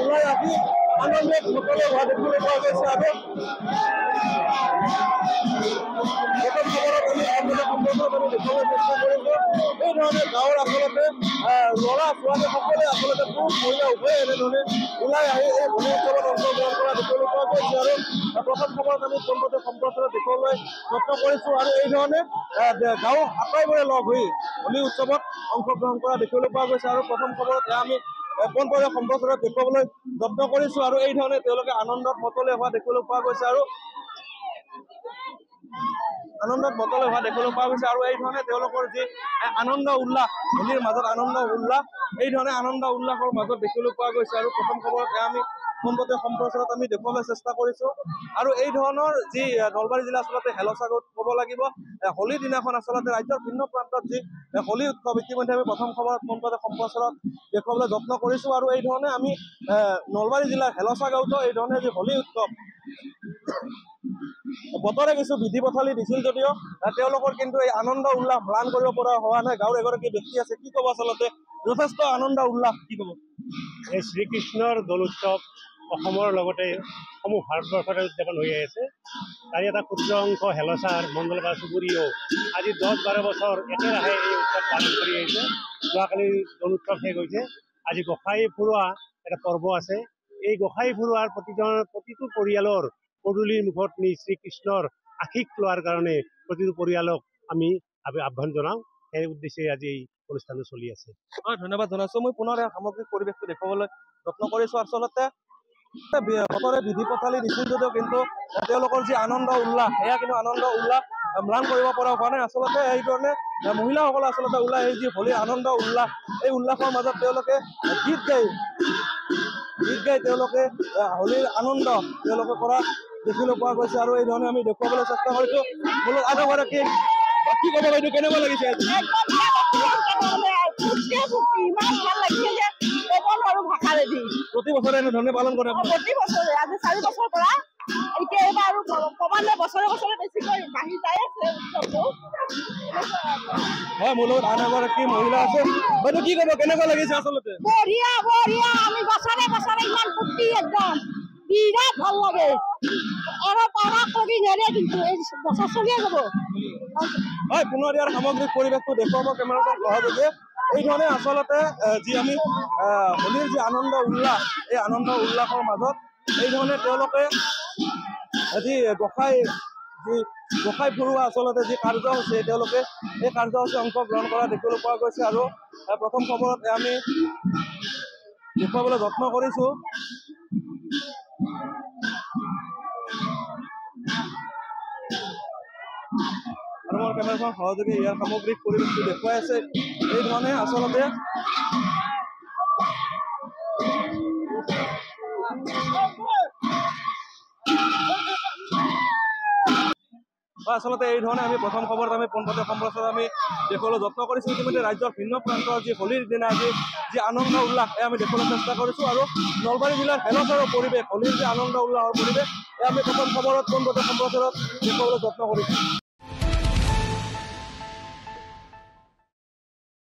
ওলাই আহি আনন্দে সকলে হোৱা দেখিবলৈ পোৱা গৈছে আৰু এই ধৰণে গাঁৱৰ আচলতে ল'ৰা ছোৱালী সকলে আচলতে পুৰুষ মহিলা উভয়ে এনেধৰণে ওলাই আহি এই হোলী উৎসৱত অংশগ্ৰহণ কৰা দেখিবলৈ পোৱা গৈছে আৰু প্ৰথম সময়ত আমি পোনপটীয়া সম্প্ৰচাৰত দেখুৱাবলৈ যত্ন কৰিছো আৰু এই ধৰণে গাঁৱৰ আটাইবোৰে লগ হৈ হোলী উৎসৱত অংশগ্ৰহণ কৰা দেখিবলৈ পোৱা গৈছে আৰু প্ৰথম সময়ত আমি পোনপটীয়া সম্প্ৰচাৰত দেখুৱাবলৈ যত্ন কৰিছো আৰু এই ধৰণে তেওঁলোকে আনন্দত মতলে হোৱা দেখিবলৈ পোৱা গৈছে আৰু এই ধৰণে তেওঁলোকৰ যি আনন্দ উল্লাস হোলীৰ মাজত আনন্দ উল্লাস এই ধৰণে আনন্দ উল্লাসৰ মাজত দেখিবলৈ পোৱা গৈছে আৰু প্ৰথম খবৰত আমি পোনপটীয়া সম্প্ৰচাৰত আমি দেখুৱাবলৈ চেষ্টা কৰিছো আৰু এই ধৰণৰ যি নলবাৰী জিলা আচলতে হেলচাগত ক'ব লাগিব হোলীৰ দিনাখন আচলতে ৰাজ্যৰ ভিন্ন প্ৰান্তত যি হোলী উৎসৱ ইতিমধ্যে আমি প্ৰথম খবৰত পোনপটীয়া সম্প্ৰচাৰত দেখুৱাবলৈ যত্ন কৰিছো আৰু এই ধৰণে আমি নলবাৰী জিলাৰ হেলচাগাঁৱতো এই ধৰণে যি হোলী উৎসৱ বতৰে কিছু বিধি পথালি দিছিল যদিও তেওঁলোকৰ কিন্তু এই আনন্দ উল্লাস ম্লান কৰিব পৰা হোৱা নাই গাঁৱৰ এগৰাকী ব্যক্তি আছে কি ক'ব আচলতে যথেষ্ট আনন্দ উল্লাস কি ক'ব এই শ্ৰীকৃষ্ণৰ দোল উৎসৱ অসমৰ লগতে সমূহ ভাৰতবৰ্ষতে উদযাপন হৈ আছে তাৰে এটা ক্ষুদ্ৰ অংশ হেলচাৰ মণ্ডল বা চুবুৰীও আজি 10-12 বছৰ একেৰাহে এই উৎসৱ পালন কৰি আহিছে যোৱাকালি দোল উৎসৱ শেষ হৈছে আজি গোসাঁই ফুৰোৱা এটা পৰ্ব আছে এই গোসাঁই ফুৰোৱাৰ প্ৰতিটো পৰিয়ালৰ পদূলিৰ মুখত নি শ্ৰীকৃষ্ণৰ আশীষ লোৱাৰ কাৰণে প্ৰতিটো পৰিয়ালক আমি আহ্বান জনাওঁ সেই উদ্দেশ্যে আজি এই অনুষ্ঠানটো চলি আছে ধন্যবাদ জনাইছো মই পুনৰ সামগ্ৰিক পৰিৱেশটো দেখুৱাবলৈ যত্ন কৰিছো আচলতে বতৰে বিধি পথালি দিছিল যদিও কিন্তু তেওঁলোকৰ যি আনন্দ উল্লাস এয়া কিন্তু আনন্দ উল্লাস ম্লান কৰিব পৰা হোৱা নাই আচলতে এইধৰণে মহিলাসকলে আচলতে ওলাই আহি যি হোলীৰ আনন্দ উল্লাস এই উল্লাসৰ মাজত তেওঁলোকে গীত গাই তেওঁলোকে হোলীৰ আনন্দ তেওঁলোকে কৰা দেখিবলৈ পোৱা গৈছে আৰু এই ধৰণে আমি দেখুৱাবলৈ চেষ্টা কৰিছো মূলত আৰু এগৰাকী কি ক'ব বাইদেউ কেনেকুৱা লাগিছে প্ৰতি বছৰে এনেধৰণে পালন কৰে প্ৰতি বছৰে আজি 4 বছৰ পৰা এতিয়া এইবাৰ আৰু ক্ৰমান্বয়ে বছৰে বছৰে বেছিকৈ বাঢ়ি যায় আছে উৎসৱটো হয় মোৰ লগত আন এগৰাকী মহিলা আছে বাইদেউ কি ক'ব কেনেকুৱা লাগিছে আচলতে বঢ়িয়া আমি বছৰে বছৰে ইমান ফূৰ্তি একদম বিৰাট ভাল লাগে আৰু পাৰা কৰি নেৰে কিন্তু এই বছৰ চলিয়ে যাব হয় পুনৰ ইয়াৰ সামগ্ৰিক পৰিৱেশটো দেখুৱাব কেমেৰাৰ সহযোগে এই ধৰণে আচলতে যি আমি হোলীৰ যি আনন্দ উল্লাস এই আনন্দ উল্লাসৰ মাজত এই ধৰণে তেওঁলোকে যি গোসাঁই ফুৰোৱা আচলতে যি কাৰ্যসূচী তেওঁলোকে এই কাৰ্যসূচী অংশগ্ৰহণ কৰা দেখিবলৈ পোৱা গৈছে আৰু প্ৰথম খবৰত আমি দেখুৱাবলৈ যত্ন কৰিছো আৰু মোৰ কেমেৰাখন সহযোগী ইয়াৰ সামগ্ৰিক পৰিৱেশটো দেখুৱাই আছে এই ধৰণে আচলতে এই ধৰণে আমি প্ৰথম খবৰত আমি পোনপটীয়া সম্প্ৰচাৰত আমি দেখুৱাবলৈ যত্ন কৰিছো ইতিমধ্যে ৰাজ্যৰ ভিন্ন প্ৰান্তৰ যি হোলীৰ দিনা যি আনন্দ উল্লাস আমি দেখুৱাবলৈ চেষ্টা কৰিছো আৰু নলবাৰী জিলাৰ হেলচাৰৰ পৰিৱেশ হোলীৰ যি আনন্দ উল্লাসৰ পৰিৱেশ আমি প্ৰথম খবৰত পোনপটীয়া সম্প্ৰচাৰত দেখুৱাবলৈ যত্ন কৰিছো